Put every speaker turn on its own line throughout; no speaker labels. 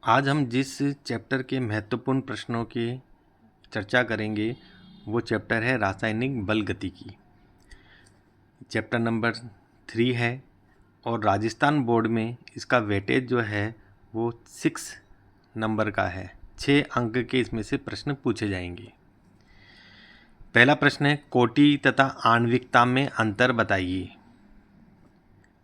आज हम जिस चैप्टर के महत्वपूर्ण प्रश्नों की चर्चा करेंगे वो चैप्टर है रासायनिक बल गतिकी। चैप्टर नंबर 3 है और राजस्थान बोर्ड में इसका वेटेज जो है वो 6 नंबर का है। 6 अंक के इसमें से प्रश्न पूछे जाएंगे। पहला प्रश्न है कोटि तथा आणविकता में अंतर बताइए।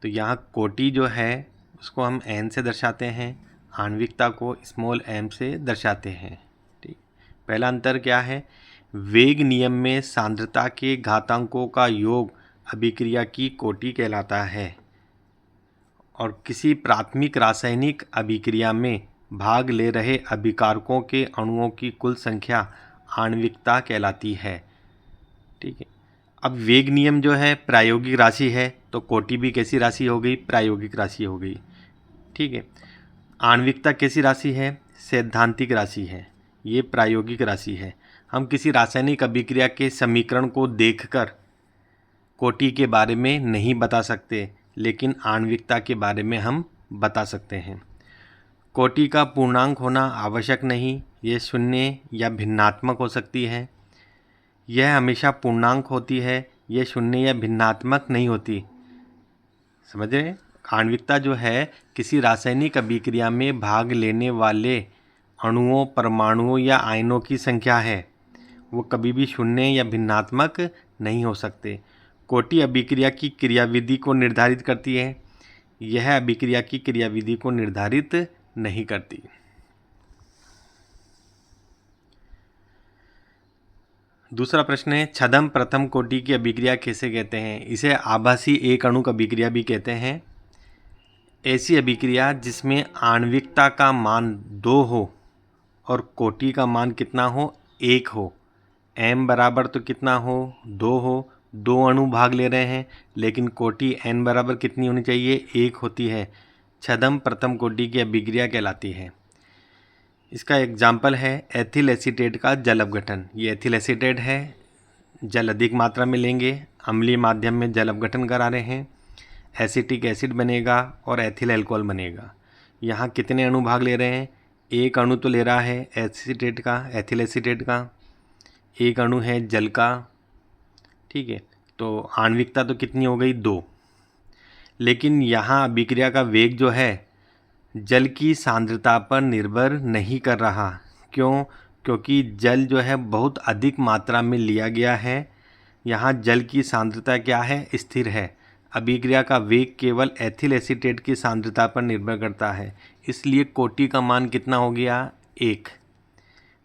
तो यहाँ कोटि जो है उसको हम n से दर्शाते हैं, आणविकता को स्मॉल m से दर्शाते हैं। ठीक, पहला अंतर क्या है? वेग नियम में सांद्रता के घातांकों का योग अभिक्रिया की कोटि कहलाता है और किसी प्राथमिक रासायनिक अभिक्रिया में भाग ले रहे अभिकारकों के अणुओं की कुल संख्या आणविकता कहलाती है। ठीक है, अब वेग नियम जो है प्रायोगिक राशि है तो कोटि भी कैसी राशि हो गई? प्रायोगिक राशि हो गई। ठीक है, आणविकता कैसी राशि है? सैद्धांतिक राशि है, ये प्रायोगिक राशि है। हम किसी रासायनिक अभिक्रिया के समीकरण को देखकर कोटि के बारे में नहीं बता सकते, लेकिन आणविकता के बारे में हम बता सकते हैं। कोटि का पूर्णांक होना आवश्यक नहीं, ये शून्य या भिन्नात्मक हो सकती है। यह हमेशा पूर्णांक होती है, यह शून्य या भिन्नात्मक नहीं होती। समझ रहे हैं? आणविकता जो है किसी रासायनिक अभिक्रिया में भाग लेने वाले अणुओं, परमाणुओं या आयनों की संख्या है, वो कभी भी शून्य या भिन्नात्मक नहीं हो सकते। कोटि अभिक्रिया की क्रियाविधि को निर्धारित करती है, यह अभिक्रिया की क्रियाविधि को निर्धारित नहीं करती। दूसरा प्रश्न है छद्म प्रथम कोटि की अभिक्रिया कैसे कहते हैं? इसे आभासी एक अणुक अभिक्रिया भी कहते हैं। ऐसी अभिक्रिया जिसमें आणविकता का मान 2 हो और कोटि का मान कितना हो? 1 हो। m बराबर तो कितना हो? 2 हो। 2 अणु भाग ले रहे हैं, लेकिन कोटि n बराबर कितनी होनी चाहिए? 1 होती है। छद्म प्रथम कोटि की अभिक्रिया कहलाती है। इसका एग्जाम्पल है एथिल एसीटेट का जल अपघटन। ये एथिल एसीटेट है, जल अधिक मात्रा में लेंगे, अम्लीय माध्यम में जल अपघटन करा रहे हैं, एसिटिक एसिड बनेगा और एथिल अल्कोहल बनेगा। यहाँ कितने अणु भाग ले रहे हैं? 1 अणु तो ले रहा है एसीटेट का, एथिल एसीटेट का, 1 अणु है जल का। ठीक है, तो आणविकता तो कितनी हो गई? 2। लेकिन यहाँ अभिक्रिया का वेग जो है जल की सांद्रता पर निर्भर नहीं कर रहा। क्यों? क्योंकि जल जो है बहुत अधिक मात्रा में लिया गया है। यहाँ जल की सांद्रता क्या है? स्थिर है। अभिक्रिया का वेग केवल एथिल एसीटेट की सांद्रता पर निर्भर करता है, इसलिए कोटि का मान कितना हो गया? 1।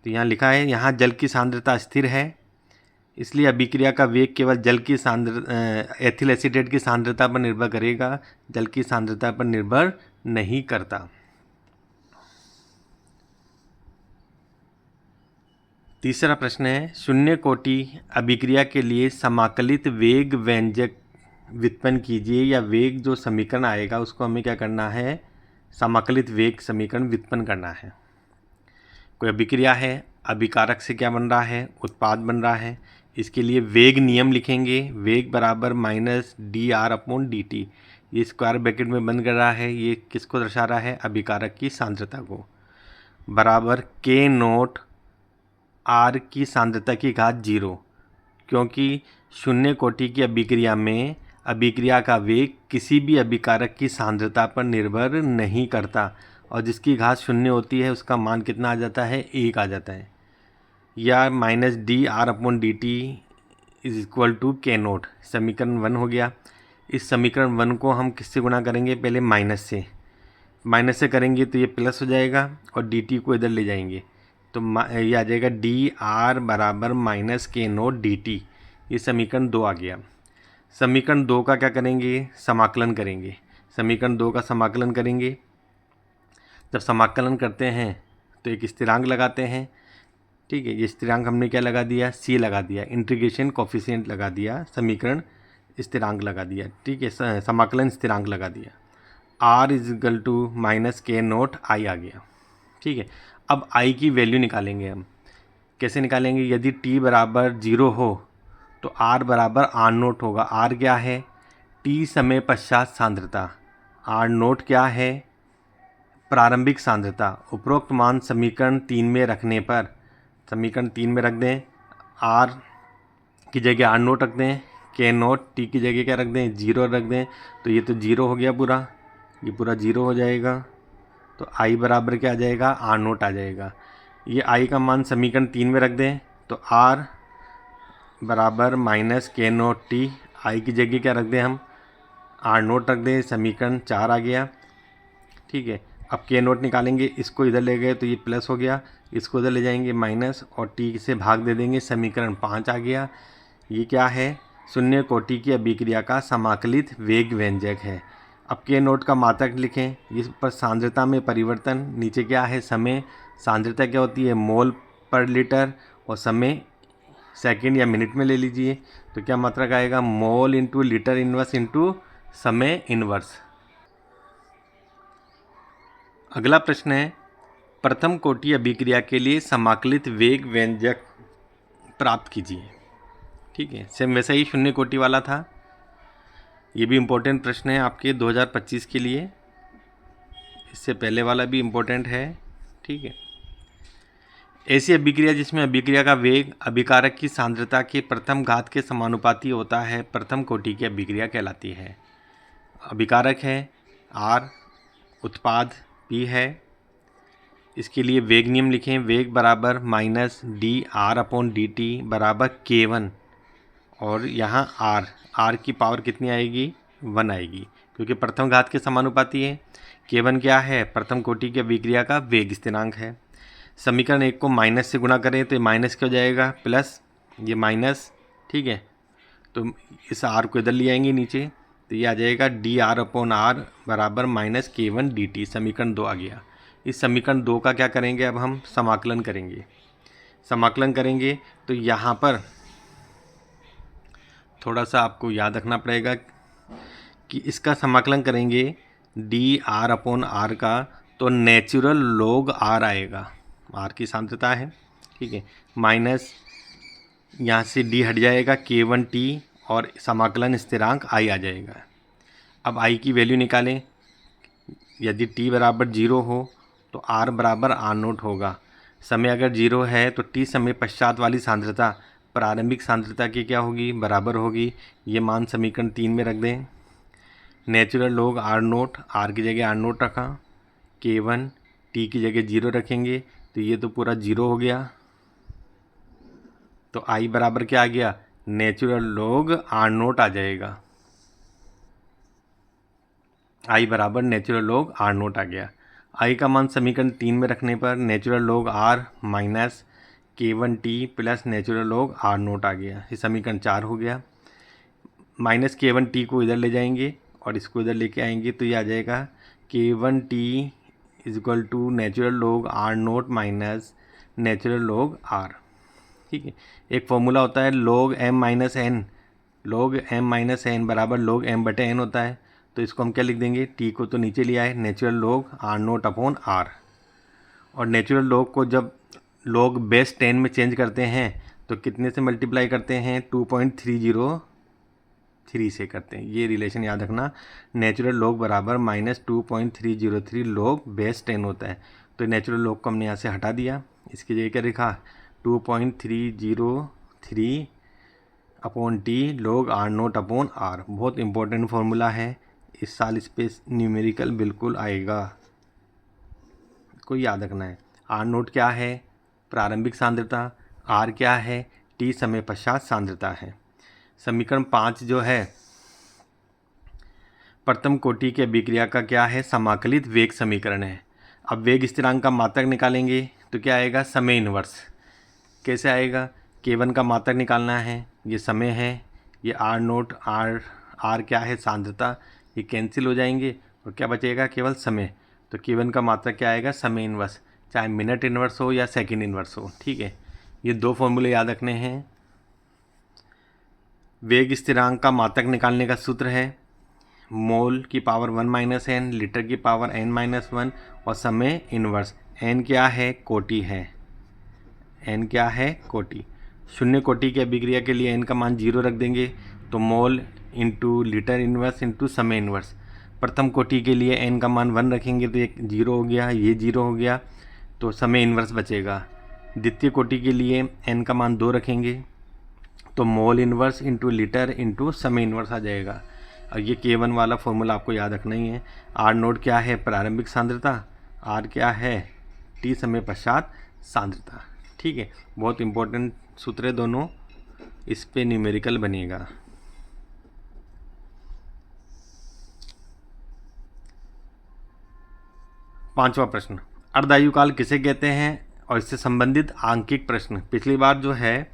तो यहाँ लिखा है यहाँ जल की सांद्रता स्थिर है, इसलिए अभिक्रिया का वेग केवल जल की एथिल एसीटेट की सांद्रता पर निर्भर करेगा, जल की सांद्रता पर निर्भर नहीं करता। तीसरा प्रश्न है शून्य कोटि अभिक्रिया के लिए समाकलित वेग व्यंजक व्युत्पन्न कीजिए, या वेग जो समीकरण आएगा उसको हमें क्या करना है? समाकलित वेग समीकरण व्युत्पन्न करना है। कोई अभिक्रिया है, अभिकारक से क्या बन रहा है? उत्पाद बन रहा है। इसके लिए वेग नियम लिखेंगे, वेग बराबर -dr/dt। ये स्क्वायर ब्रैकेट में बंद कर रहा है, ये किसको दर्शा रहा है? अभिकारक की सांद्रता को। बराबर k0 r की सांद्रता की घात 0, क्योंकि शून्य कोटि की अभिक्रिया में अभिक्रिया का वेग किसी भी अभिकारक की सांद्रता पर निर्भर नहीं करता, और जिसकी घात 0 होती है उसका मान कितना आ जाता है? 1 आ जाता है। या -dr/dt is equal to k0, समीकरण 1 हो गया। इस समीकरण 1 को हम किससे गुणा करेंगे? पहले माइनस से करेंगे तो ये प्लस हो जाएगा और dt को इधर ले जाएंगे तो ये आ जाएगा dr बराबर -k0 dt। ये समीकरण 2 आ गया। समीकरण 2 का क्या करेंगे? समाकलन करेंगे। समीकरण 2 का समाकलन करेंगे। जब समाकलन करते हैं तो एक स्थिरांक लगाते हैं। ठीक है, ये स्थिरांक हमने क्या लगा दिया? c लगा दिया, इंटीग्रेशन कोफिशिएंट लगा दिया, समीकरण स्थिरांक लगा दिया। ठीक है, समाकलन स्थिरांक लगा दिया। r is equal to -k0 i आ गया। ठीक है, अब i की वैल्यू निकालेंगे हम। कैसे निकालेंगे? यदि t बराबर 0 हो तो r बराबर r0 होगा। r क्या है? t समय पश्चात सांद्रता। r0 क्या है? प्रारंभिक सांद्रता। उपरोक्त मान समीकरण 3 में रखने पर, समीकरण 3 में रख दें, आर की जगह आर नोट रख दें, के नोट टी की जगह क्या रख दें, 0 रख दें, तो ये तो 0 हो गया पूरा, ये पूरा 0 हो जाएगा। तो आई बराबर क्या आ जाएगा, आर नोट आ जाएगा। ये आई का मान समीकरण 3 में रख दें, तो आर बराबर माइनस के नोट टी, आई की जगह क्या रख दें हम, आर नोट रख दें, समीकरण 4 आ गया। ठीक है, अब के नोट निकालेंगे, इसको इधर ले गए तो ये प्लस हो गया, इसको इधर ले जाएंगे माइनस, और टी से भाग दे देंगे, समीकरण 5 आ गया। ये क्या है, शून्य कोटि की अभिक्रिया का समाकलित वेग व्यंजक है। अब के नोट का मात्रक लिखें, इस पर सांद्रता में परिवर्तन, नीचे क्या है समय, सांद्रता क्या होती है मोल पर लीटर, और समय सेकंड या मिनट में ले लीजिए, तो क्या मात्रक आएगा, mole into litre inverse into समय इनवर्स। अगला प्रश्न है, प्रथम कोटि अभिक्रिया के लिए समाकलित वेग व्यंजक प्राप्त कीजिए। ठीक है, सेम वैसा ही शून्य कोटि वाला था। ये भी इम्पोर्टेंट प्रश्न है आपके 2025 के लिए, इससे पहले वाला भी इम्पोर्टेंट है। ठीक है, ऐसी अभिक्रिया जिसमें अभिक्रिया का वेग अभिकारक की सांद्रता के प्रथम घात के समानुपाती होता है, प्रथम कोटि की अभिक्रिया कहलाती है। अभिकारक है आर, उत्पाद पी है। इसके लिए वेग नियम लिखें, वेग बराबर minus D R upon D T बराबर K1, और यहाँ आर की पावर कितनी आएगी, 1 आएगी, क्योंकि प्रथम घात के समानुपाती है। K1 क्या है, प्रथम कोटि की अभिक्रिया का वेग स्थिरांक है। समीकरण 1 को माइनस से गुणा करें तो ये माइनस क्या हो जाएगा, प्लस, ये माइनस। ठीक है, तो इस आर को इधर ले आएंगे नीचे, तो ये आ जाएगा डी आर अपॉन आर बराबर माइनस K1 डी टी, समीकरण 2 आ गया। इस समीकरण 2 का क्या करेंगे, अब हम समाकलन करेंगे। समाकलन करेंगे तो यहाँ पर थोड़ा सा आपको याद रखना पड़ेगा कि इसका समाकलन करेंगे डी आर अपॉन आर का, तो नेचुरल लॉग आर आएगा, आर की सांद्रता है। ठीक है, माइनस यहाँ से डी हट जाएगा, K1 टी, और समाकलन स्थिरांक आई आ जाएगा। अब आई की वैल्यू निकालें, यदि टी बराबर 0 हो तो आर बराबर आर नोट होगा। समय अगर 0 है तो टी समय पश्चात वाली सांद्रता प्रारंभिक सांद्रता की क्या होगी, बराबर होगी। ये मान समीकरण 3 में रख दें। Natural log R naught, R की जगह आर नोट रखा, K1 टी की जगह 0 रखेंगे, तो ये तो पूरा 0 हो गया। तो आई बराबर क्या आ गया, नेचुरल लॉग आर नोट आ जाएगा। आई बराबर नेचुरल लॉग आर नोट आ गया। आई का मान समीकरण 3 में रखने पर natural log R minus K1 T plus natural log R naught आ गया। ये समीकरण 4 हो गया। माइनस K1 टी को इधर ले जाएंगे और इसको इधर लेके आएंगे, तो ये आ जाएगा K1 T is equal to natural log R naught minus natural log R. ठीक है, एक फॉर्मूला होता है log m minus N, log m minus N बराबर log m बटे एन होता है। तो इसको हम क्या लिख देंगे, टी को तो नीचे लिया है, natural log R naught upon R, और नेचुरल लॉग को जब लॉग बेस 10 में चेंज करते हैं तो कितने से मल्टीप्लाई करते हैं, 2.303 से करते हैं। ये रिलेशन याद रखना, नेचुरल लॉग बराबर माइनस 2.303 लॉग बेस 10 होता है। तो नेचुरल लॉग को हमने यहाँ से हटा दिया, इसकी जगह क्या लिखा, 2.303 upon T log R naught upon R. बहुत इंपॉर्टेंट फार्मूला है, इस साल इस पे न्यूमेरिकल बिल्कुल आएगा, कोई याद रखना है। आर नोट क्या है, प्रारंभिक सांद्रता, आर क्या है, टी समय पश्चात सांद्रता है। समीकरण 5 जो है प्रथम कोटि के अभिक्रिया का क्या है, समाकलित वेग समीकरण है। अब वेग स्थिरांक का मात्रक निकालेंगे तो क्या आएगा, समय इन्वर्स। कैसे आएगा, K1 का मात्रक निकालना है, ये समय है, ये आर नोट, आर क्या है सांद्रता, ये कैंसिल हो जाएंगे और क्या बचेगा, केवल समय। तो K1 का मात्रक क्या आएगा, समय इन्वर्स, चाहे मिनट इन्वर्स हो या सेकंड इन्वर्स हो। ठीक है, ये 2 फॉर्मूले याद रखने हैं। वेग स्थिरांक का मात्रक निकालने का सूत्र है मोल की पावर 1 माइनस एन, लीटर की पावर n-1, और समय इन्वर्स। n क्या है, कोटि है, n क्या है, कोटि। शून्य कोटि की अभिक्रिया के लिए n का मान 0 रख देंगे, तो mole into litre inverse into समय इन्वर्स। प्रथम कोटि के लिए n का मान 1 रखेंगे तो ये 0 हो गया, ये 0 हो गया, तो समय इन्वर्स बचेगा। द्वितीय कोटि के लिए n का मान 2 रखेंगे तो मोल इन्वर्स इंटू लीटर इंटू समय इन्वर्स आ जाएगा। और ये K1 वाला फॉर्मूला आपको याद रखना ही है। R नोट क्या है? प्रारंभिक सांद्रता। R क्या है? T समय पश्चात सांद्रता। ठीक है, बहुत इंपॉर्टेंट सूत्र है दोनों, इस पे न्यूमेरिकल बनेगा। पांचवा प्रश्न, अर्धायुकाल किसे कहते हैं और इससे संबंधित आंकिक प्रश्न। पिछली बार जो है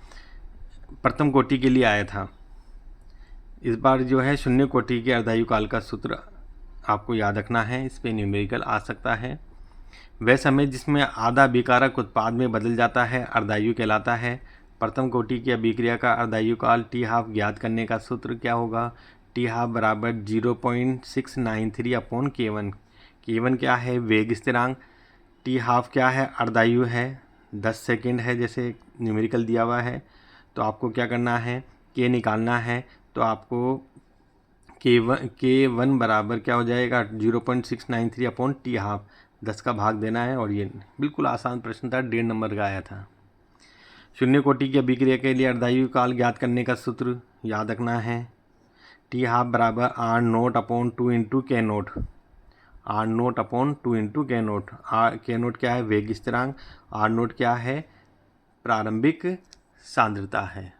प्रथम कोटि के लिए आया था, इस बार जो है शून्य कोटि के अर्धायुकाल का सूत्र आपको याद रखना है, इस पे न्यूमेरिकल आ सकता है। वह समय जिसमें आधा अभिकारक उत्पाद में बदल जाता है अर्धायु कहलाता है। प्रथम कोटि की अभिक्रिया का अर्धायुकाल टी हाफ ज्ञात करने का सूत्र क्या होगा? टी हाफ बराबर 0.693 अपॉन K1। K1 क्या है? वेग स्थिरांक। टी हाफ क्या है? अर्धायु है, 10 सेकेंड है जैसे न्यूमेरिकल दिया हुआ है। तो आपको क्या करना है? K निकालना है, तो आपको K1 बराबर क्या हो जाएगा? 0.693 अपॉन टी हाफ, 10 का भाग देना है। और ये बिल्कुल आसान प्रश्न था, 1.5 नंबर का आया था। शून्य कोटि की अभिक्रिया के लिए अर्धायु काल ज्ञात करने का सूत्र याद रखना है। टी हाफ बराबर R नोट अपॉन 2 इंटू के note. R naught upon 2 into के नोट। के नोट क्या है? वेग स्थिरांक। R नोट क्या है? प्रारंभिक सांद्रता है।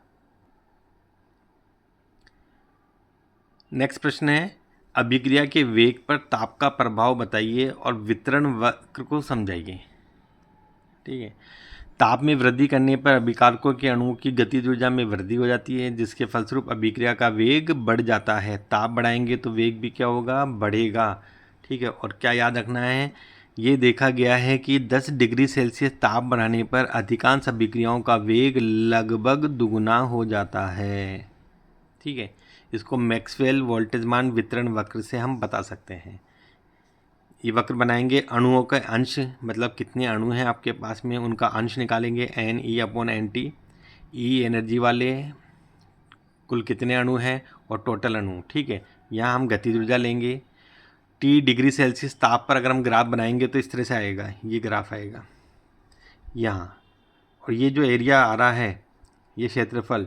नेक्स्ट प्रश्न है, अभिक्रिया के वेग पर ताप का प्रभाव बताइए और वितरण वक्र को समझाइए। ठीक है, ताप में वृद्धि करने पर अभिकारकों के अणुओं की गतिज ऊर्जा में वृद्धि हो जाती है, जिसके फलस्वरूप अभिक्रिया का वेग बढ़ जाता है। ताप बढ़ाएंगे तो वेग भी क्या होगा? बढ़ेगा। ठीक है, और क्या याद रखना है? ये देखा गया है कि 10 डिग्री सेल्सियस ताप बढ़ाने पर अधिकांश अभिक्रियाओं का वेग लगभग दुगुना हो जाता है। ठीक है, इसको मैक्सवेल वोल्टेज मान वितरण वक्र से हम बता सकते हैं। ये वक्र बनाएंगे, अणुओं का अंश, मतलब कितने अणु हैं आपके पास में, उनका अंश निकालेंगे, NE upon NT। E energy वाले कुल कितने अणु हैं और टोटल अणु। ठीक है, यहाँ हम गतिज ऊर्जा लेंगे। T डिग्री सेल्सियस ताप पर अगर हम ग्राफ बनाएंगे तो इस तरह से आएगा, ये ग्राफ आएगा यहाँ। और ये जो एरिया आ रहा है, ये क्षेत्रफल,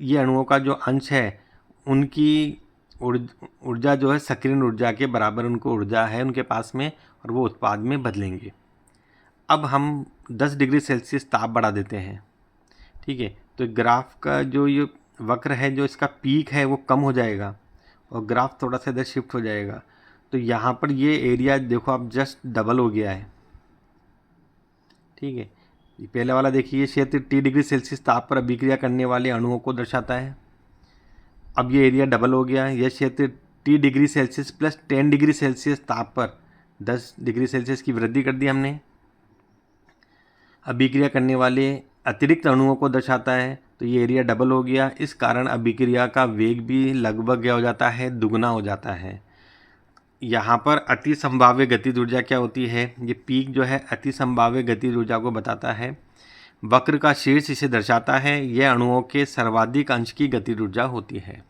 ये अणुओं का जो अंश है उनकी ऊर्जा जो है सक्रियण ऊर्जा के बराबर उनको ऊर्जा है उनके पास में, और वो उत्पाद में बदलेंगे। अब हम 10 डिग्री सेल्सियस ताप बढ़ा देते हैं। ठीक है, तो ग्राफ का जो ये वक्र है, जो इसका पीक है वो कम हो जाएगा और ग्राफ थोड़ा सा इधर शिफ्ट हो जाएगा। तो यहाँ पर ये एरिया देखो आप जस्ट डबल हो गया है। ठीक है, पहले वाला देखिए, ये क्षेत्र T डिग्री सेल्सियस ताप पर अभिक्रिया करने वाले अणुओं को दर्शाता है। अब ये एरिया डबल हो गया। यह क्षेत्र T degree Celsius plus 10 degree Celsius ताप पर 10 डिग्री सेल्सियस की वृद्धि कर दी हमने, अभिक्रिया करने वाले अतिरिक्त अणुओं को दर्शाता है। तो ये एरिया डबल हो गया, इस कारण अभिक्रिया का वेग भी लगभग क्या हो जाता है? दुगना हो जाता है। यहाँ पर अति संभाव्य गतिज ऊर्जा क्या होती है? ये पीक जो है अति संभाव्य गतिज ऊर्जा को बताता है। वक्र का शीर्ष इसे दर्शाता है। यह अणुओं के सर्वाधिक अंश की गतिज ऊर्जा होती है।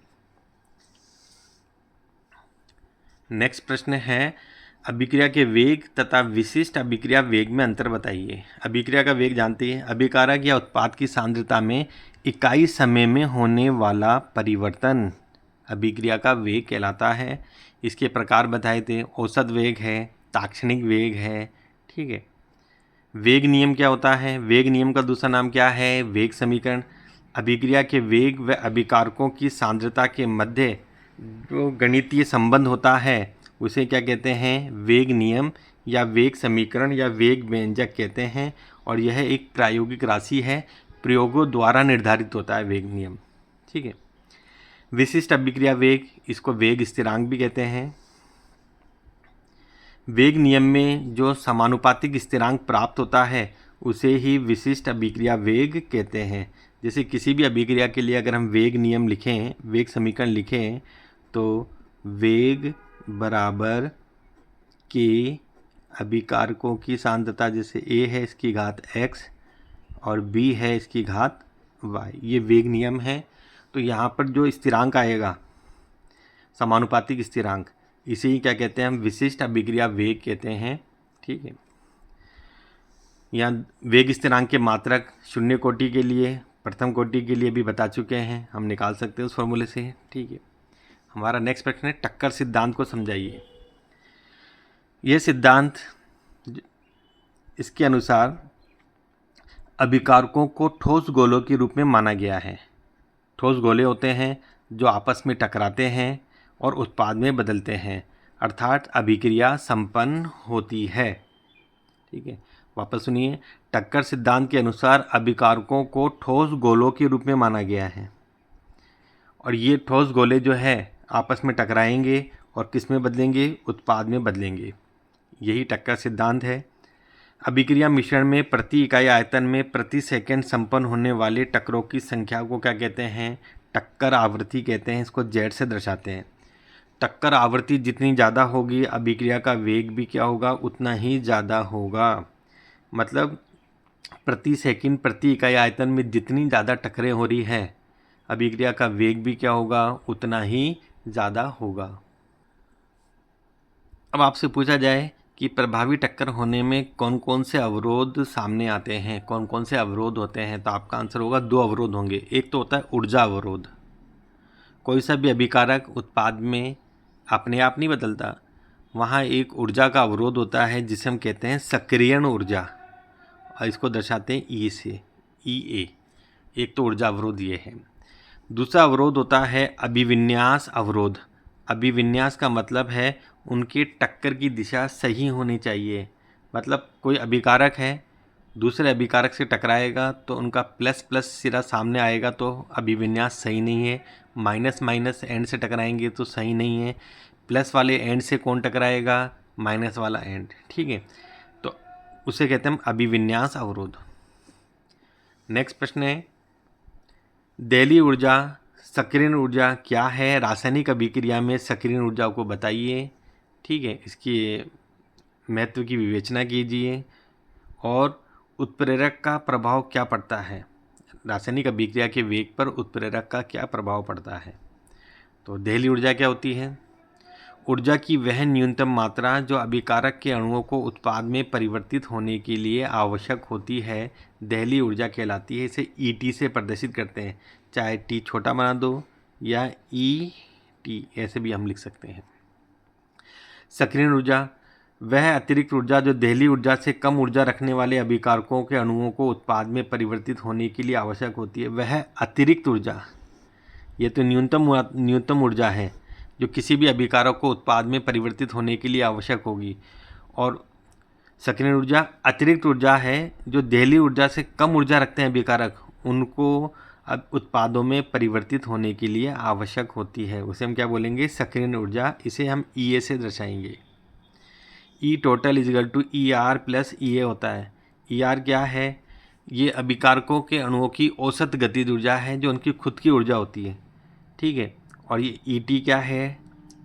नेक्स्ट प्रश्न है, अभिक्रिया के वेग तथा विशिष्ट अभिक्रिया वेग में अंतर बताइए। अभिक्रिया का वेग जानते हैं, अभिकारक या उत्पाद की सांद्रता में इकाई समय में होने वाला परिवर्तन अभिक्रिया का वेग कहलाता है। इसके प्रकार बताए थे, औसत वेग है, ताक्षणिक वेग है। ठीक है, वेग नियम क्या होता है? वेग नियम का दूसरा नाम क्या है? वेग समीकरण। अभिक्रिया के वेग व अभिकारकों की सांद्रता के मध्य जो गणितीय संबंध होता है उसे क्या कहते हैं? वेग नियम या वेग समीकरण या वेग व्यंजक कहते हैं। और यह एक प्रायोगिक राशि है, प्रयोगों द्वारा निर्धारित होता है वेग नियम। ठीक है, विशिष्ट अभिक्रिया वेग, इसको वेग स्थिरांक भी कहते हैं। वेग नियम में जो समानुपातिक स्थिरांक प्राप्त होता है उसे ही विशिष्ट अभिक्रिया वेग कहते हैं। जैसे किसी भी अभिक्रिया के लिए अगर हम वेग नियम लिखें, वेग समीकरण लिखें, तो वेग बराबर के अभिकारकों की सांद्रता, जैसे A है इसकी घात x और B है इसकी घात y, ये वेग नियम है। तो यहाँ पर जो स्थिरांक आएगा समानुपातिक स्थिरांक, इसे ही क्या कहते हैं हम, विशिष्ट अभिक्रिया वेग कहते हैं। ठीक है, यहाँ वेग स्थिरांक के मात्रक शून्य कोटि के लिए, प्रथम कोटि के लिए भी बता चुके हैं, हम निकाल सकते हैं उस फॉर्मूले से। ठीक है, हमारा नेक्स्ट प्रश्न है, टक्कर सिद्धांत को समझाइए। यह सिद्धांत इसके अनुसार अभिकारकों को ठोस गोलों के रूप में माना गया है। ठोस गोले होते हैं जो आपस में टकराते हैं और उत्पाद में बदलते हैं, अर्थात अभिक्रिया संपन्न होती है। ठीक है, वापस सुनिए, टक्कर सिद्धांत के अनुसार अभिकारकों को ठोस गोलों के रूप में माना गया है और ये ठोस गोले जो है आपस में टकराएंगे और किस में बदलेंगे, उत्पाद में बदलेंगे। यही टक्कर सिद्धांत है। अभिक्रिया मिश्रण में प्रति इकाई आयतन में प्रति सेकंड संपन्न होने वाले टक्करों की संख्या को क्या कहते हैं, टक्कर आवृत्ति कहते हैं। इसको जेड से दर्शाते हैं। टक्कर आवृत्ति जितनी ज़्यादा होगी अभिक्रिया का वेग भी क्या होगा, उतना ही ज़्यादा होगा। मतलब प्रति सेकंड प्रति इकाई आयतन में जितनी ज़्यादा टक्करें हो रही है अभिक्रिया का वेग भी क्या होगा, उतना ही ज़्यादा होगा। अब आपसे पूछा जाए कि प्रभावी टक्कर होने में कौन कौन से अवरोध सामने आते हैं, कौन कौन से अवरोध होते हैं, तो आपका आंसर होगा 2 अवरोध होंगे। एक तो होता है ऊर्जा अवरोध। कोई सा भी अभिकारक उत्पाद में अपने आप नहीं बदलता, वहाँ एक ऊर्जा का अवरोध होता है जिसे हम कहते हैं सक्रियण ऊर्जा, और इसको दर्शाते हैं ई से, ई ए। एक तो ऊर्जा अवरोध ये है। दूसरा अवरोध होता है अभिविन्यास अवरोध। अभिविन्यास का मतलब है उनके टक्कर की दिशा सही होनी चाहिए। मतलब कोई अभिकारक है, दूसरे अभिकारक से टकराएगा तो उनका प्लस प्लस सिरा सामने आएगा तो अभिविन्यास सही नहीं है। माइनस माइनस एंड से टकराएंगे तो सही नहीं है। प्लस वाले एंड से कौन टकराएगा, माइनस वाला एंड। ठीक है, तो उसे कहते हैं अभिविन्यास अवरोध। नेक्स्ट प्रश्न है, दहलीय ऊर्जा सक्रियण ऊर्जा क्या है, रासायनिक अभिक्रिया में सक्रियण ऊर्जा को बताइए। ठीक है, इसकी महत्व की विवेचना कीजिए और उत्प्रेरक का प्रभाव क्या पड़ता है, रासायनिक अभिक्रिया के वेग पर उत्प्रेरक का क्या प्रभाव पड़ता है। तो दहलीय ऊर्जा क्या होती है, ऊर्जा की वह न्यूनतम मात्रा जो अभिकारक के अणुओं को उत्पाद में परिवर्तित होने के लिए आवश्यक होती है, दहलीय ऊर्जा कहलाती है। इसे ईटी से प्रदर्शित करते हैं, चाहे टी छोटा बना दो या ई टी ऐसे भी हम लिख सकते हैं। सक्रियण ऊर्जा वह अतिरिक्त ऊर्जा जो दहलीय ऊर्जा से कम ऊर्जा रखने वाले अभिकारकों के अणुओं को उत्पाद में परिवर्तित होने के लिए आवश्यक होती है। वह अतिरिक्त ऊर्जा, ये तो न्यूनतम ऊर्जा है जो किसी भी अभिकारक को उत्पाद में परिवर्तित होने के लिए आवश्यक होगी, और सक्रियण ऊर्जा अतिरिक्त ऊर्जा है जो दहलीय ऊर्जा से कम ऊर्जा रखते हैं अभिकारक, उनको अब उत्पादों में परिवर्तित होने के लिए आवश्यक होती है। उसे हम क्या बोलेंगे, सक्रियण ऊर्जा। इसे हम ई ए से दर्शाएंगे। E total is equal to E R plus E A होता है। ई आर क्या है, ये अभिकारकों के अणुओं की औसत गतिज ऊर्जा है जो उनकी खुद की ऊर्जा होती है। ठीक है, और ये ई टी क्या है,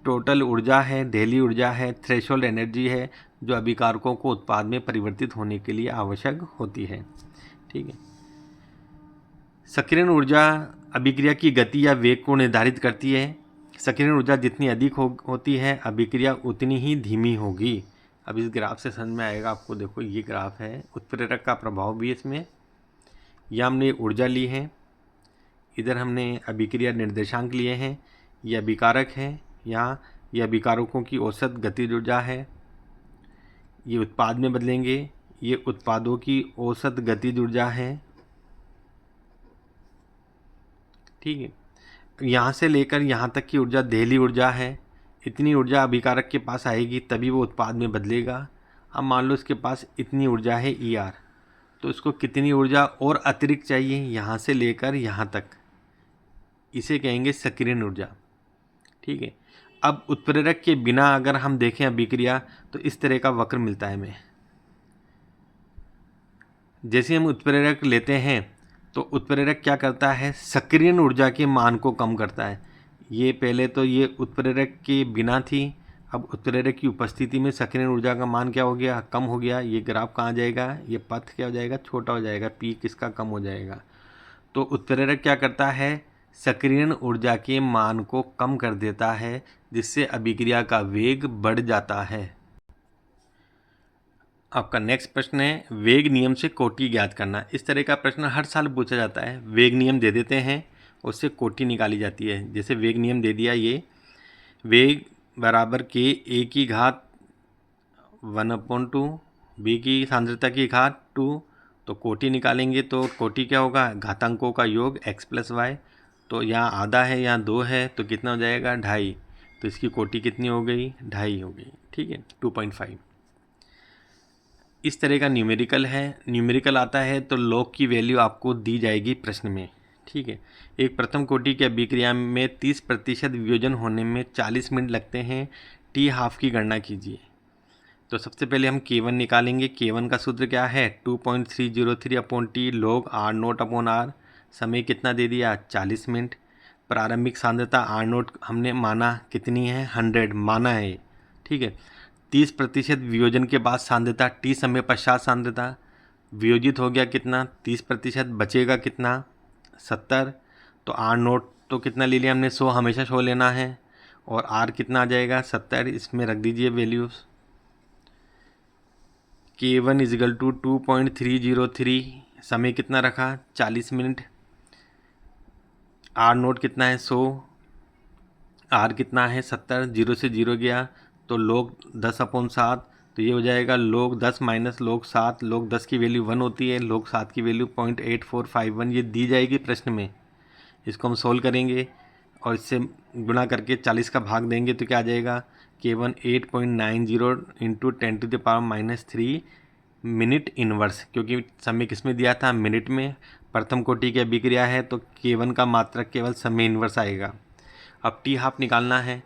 टोटल ऊर्जा है, दहलीय ऊर्जा है, थ्रेशोल्ड एनर्जी है जो अभिकारकों को उत्पाद में परिवर्तित होने के लिए आवश्यक होती है। ठीक है, सक्रियण ऊर्जा अभिक्रिया की गति या वेग को निर्धारित करती है। सक्रियण ऊर्जा जितनी अधिक होती है अभिक्रिया उतनी ही धीमी होगी। अब इस ग्राफ से समझ में आएगा आपको। देखो ये ग्राफ है, उत्प्रेरक का प्रभाव भी इसमें, यह हमने ऊर्जा ली है, इधर हमने अभिक्रिया निर्देशांक लिए हैं, ये अभिकारक है, यहाँ ये अभिकारकों की औसत गतिज ऊर्जा है, ये उत्पाद में बदलेंगे, ये उत्पादों की औसत गतिज ऊर्जा है। ठीक है, यहाँ से लेकर यहाँ तक की ऊर्जा दहलीय ऊर्जा है। इतनी ऊर्जा अभिकारक के पास आएगी तभी वो उत्पाद में बदलेगा। अब मान लो इसके पास इतनी ऊर्जा है ई आर, तो इसको कितनी ऊर्जा और अतिरिक्त चाहिए यहाँ से लेकर यहाँ तक, इसे कहेंगे सक्रियण ऊर्जा। ठीक है, अब उत्प्रेरक के बिना अगर हम देखें अभिक्रिया तो इस तरह का वक्र मिलता है हमें। जैसे हम उत्प्रेरक लेते हैं तो उत्प्रेरक क्या करता है, सक्रियण ऊर्जा के मान को कम करता है। ये पहले तो ये उत्प्रेरक के बिना थी, अब उत्प्रेरक की उपस्थिति में सक्रियण ऊर्जा का मान क्या हो गया, कम हो गया। ये ग्राफ कहाँ जाएगा, ये पथ क्या हो जाएगा, छोटा हो जाएगा, पी किसका कम हो जाएगा। तो उत्प्रेरक क्या करता है, सक्रियण ऊर्जा के मान को कम कर देता है, जिससे अभिक्रिया का वेग बढ़ जाता है। आपका नेक्स्ट प्रश्न है, वेग नियम से कोटि ज्ञात करना। इस तरह का प्रश्न हर साल पूछा जाता है। वेग नियम दे देते हैं, उससे कोटि निकाली जाती है। जैसे वेग नियम दे दिया, ये वेग बराबर के ए की घात 1/2, बी की सांद्रता की घात 2, तो कोटि निकालेंगे तो कोटि क्या होगा, घातांकों का योग x + y। तो यहाँ आधा है, यहाँ 2 है, तो कितना हो जाएगा 2.5। तो इसकी कोटि कितनी हो गई, 2.5 हो गई। ठीक है, 2.5। इस तरह का न्यूमेरिकल है। न्यूमेरिकल आता है तो लॉग की वैल्यू आपको दी जाएगी प्रश्न में। ठीक है, एक प्रथम कोटि की अभिक्रिया में 30% वियोजन होने में 40 मिनट लगते हैं। टी हाफ की गणना कीजिए। तो सबसे पहले हम K1 निकालेंगे। K1 का सूत्र क्या है, 2.303/T log R0/R। समय कितना दे दिया, 40 मिनट। प्रारंभिक सांद्रता R0 हमने माना कितनी है, 100 माना है। ठीक है, 30% वियोजन के बाद सांद्रता, T समय पश्चात सांद्रता वियोजित हो गया कितना, 30%, बचेगा कितना, 70। तो R0 तो कितना ले लिया हमने, 100, हमेशा 100 लेना है। और R कितना आ जाएगा, 70। इसमें रख दीजिए वैल्यूज़। K1 = 2.303, समय कितना रखा, 40 मिनट। R0 कितना है, 100, R कितना है, 70, 0 से 0 गया तो log 10/7। तो ये हो जाएगा log 10 - log 7। log 10 की वैल्यू 1 होती है, log 7 की वैल्यू 0.8451 ये दी जाएगी प्रश्न में। इसको हम सोल्व करेंगे और इससे गुणा करके 40 का भाग देंगे तो क्या आ जाएगा, K1 8.90 × 10⁻³ मिनट इनवर्स, क्योंकि समय किस में दिया था, मिनट में। प्रथम कोटि की अभिक्रिया है तो K1 का मात्रक केवल समय इनवर्स आएगा। अब टी हाफ निकालना है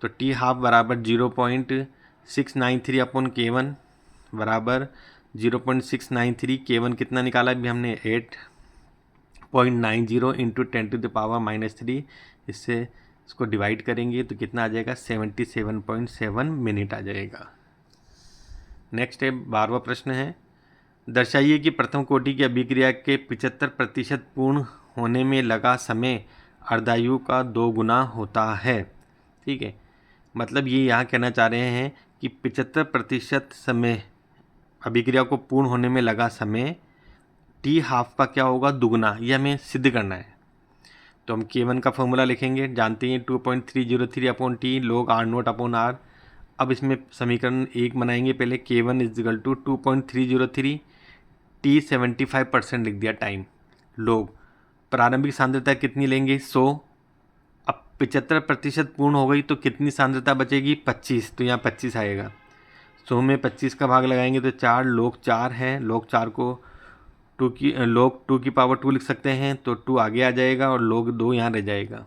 तो टी हाफ बराबर 0.693/K1 बराबर 0.693। K1 कितना निकाला अभी हमने, 8.90 × 10⁻³ इससे इसको डिवाइड करेंगे तो कितना आ जाएगा, 77.7 मिनट आ जाएगा। नेक्स्ट है 12वां प्रश्न है, दर्शाइए कि प्रथम कोटि की अभिक्रिया के 75% पूर्ण होने में लगा समय अर्धायु का 2 गुना होता है। ठीक है, मतलब ये यहाँ कहना चाह रहे हैं कि 75% समय अभिक्रिया को पूर्ण होने में लगा समय टी हाफ का क्या होगा, दुगुना। ये हमें सिद्ध करना है। तो हम K1 का फॉर्मूला लिखेंगे, जानते हैं 2.303/T log R0/R। अब इसमें समीकरण 1 बनाएंगे पहले। K1 = 2.303, T 75% लिख दिया टाइम, log प्रारंभिक सांद्रता कितनी लेंगे, 100। अब 75% पूर्ण हो गई तो कितनी सांद्रता बचेगी, 25। तो यहाँ 25 आएगा। 100 में 25 का भाग लगाएंगे तो 4, log 4 है। log 4 को log 2 की पावर 2 लिख सकते हैं, तो 2 आगे आ जाएगा और log 2 यहाँ रह जाएगा।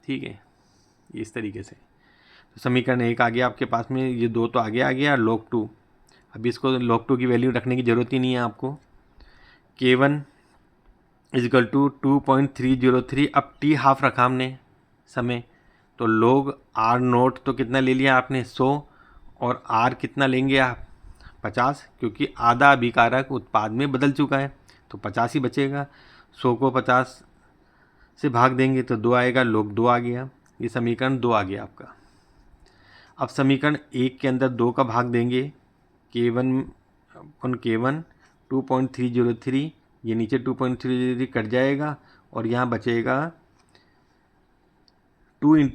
ठीक है, इस तरीके से। तो समीकरण 1 आ गया आपके पास में, ये 2 तो आगे आ गया, log 2। अभी इसको log 2 की वैल्यू रखने की ज़रूरत ही नहीं है आपको। K1 = 2.303। अब टी हाफ रखा हमने समय, तो log R0 तो कितना ले लिया आपने, 100। और R कितना लेंगे आप, 50, क्योंकि आधा अभिकारक उत्पाद में बदल चुका है तो 50 ही बचेगा। 100 को 50 से भाग देंगे तो 2 आएगा, log 2 आ गया। ये समीकरण 2 आ गया आपका। अब समीकरण 1 के अंदर 2 का भाग देंगे। K1 2.303, ये नीचे 2.303 कट जाएगा और यहाँ बचेगा 2 ×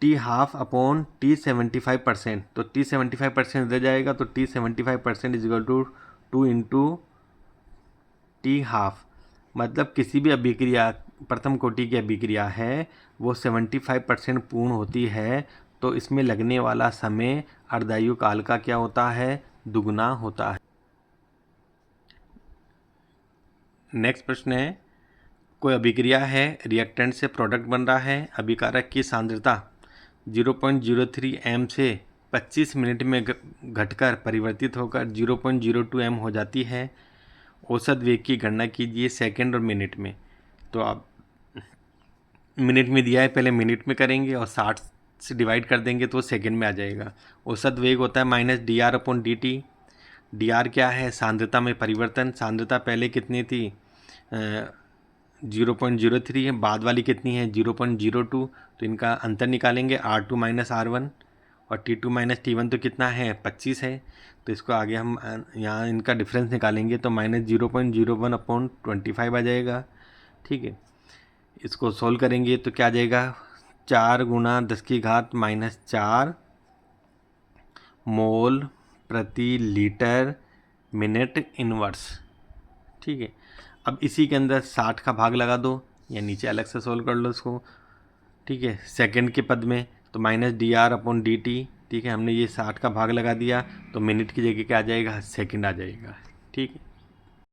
T हाफ अपॉन T 75%। तो T 75% रह जाएगा, तो T 75% = 2 × T हाफ। मतलब किसी भी अभिक्रिया, प्रथम कोटि की अभिक्रिया है, वो 75% पूर्ण होती है तो इसमें लगने वाला समय अर्धायु काल का क्या होता है, दुगुना होता है। नेक्स्ट प्रश्न है, कोई अभिक्रिया है, रिएक्टेंट से प्रोडक्ट बन रहा है, अभिकारक की सांद्रता 0.03 m से 25 मिनट में घटकर परिवर्तित होकर 0.02 m हो जाती है। औसत वेग की गणना कीजिए सेकंड और मिनट में। तो आप मिनट में दिया है, पहले मिनट में करेंगे और 60 से डिवाइड कर देंगे तो सेकंड में आ जाएगा। औसत वेग होता है -dr/dt। dr क्या है, सांद्रता में परिवर्तन। सांद्रता पहले कितनी थी, 0.03 है, बाद वाली कितनी है 0.02, तो इनका अंतर निकालेंगे R2 माइनस R1, और T2 माइनस T1 तो कितना है 25 है, तो इसको आगे हम यहाँ इनका डिफरेंस निकालेंगे तो माइनस 0.01 अपॉन 25 आ जाएगा। ठीक है, इसको सोल्व करेंगे तो क्या आ जाएगा 4 गुना 10 की घात माइनस 4 मोल प्रति लीटर मिनट इनवर्स। ठीक है, अब इसी के अंदर 60 का भाग लगा दो या नीचे अलग से सोल्व कर लो इसको। ठीक है, सेकंड के पद में तो माइनस dr अपॉन dt। ठीक है, हमने ये 60 का भाग लगा दिया तो मिनट की जगह क्या आ जाएगा सेकंड आ जाएगा। ठीक है।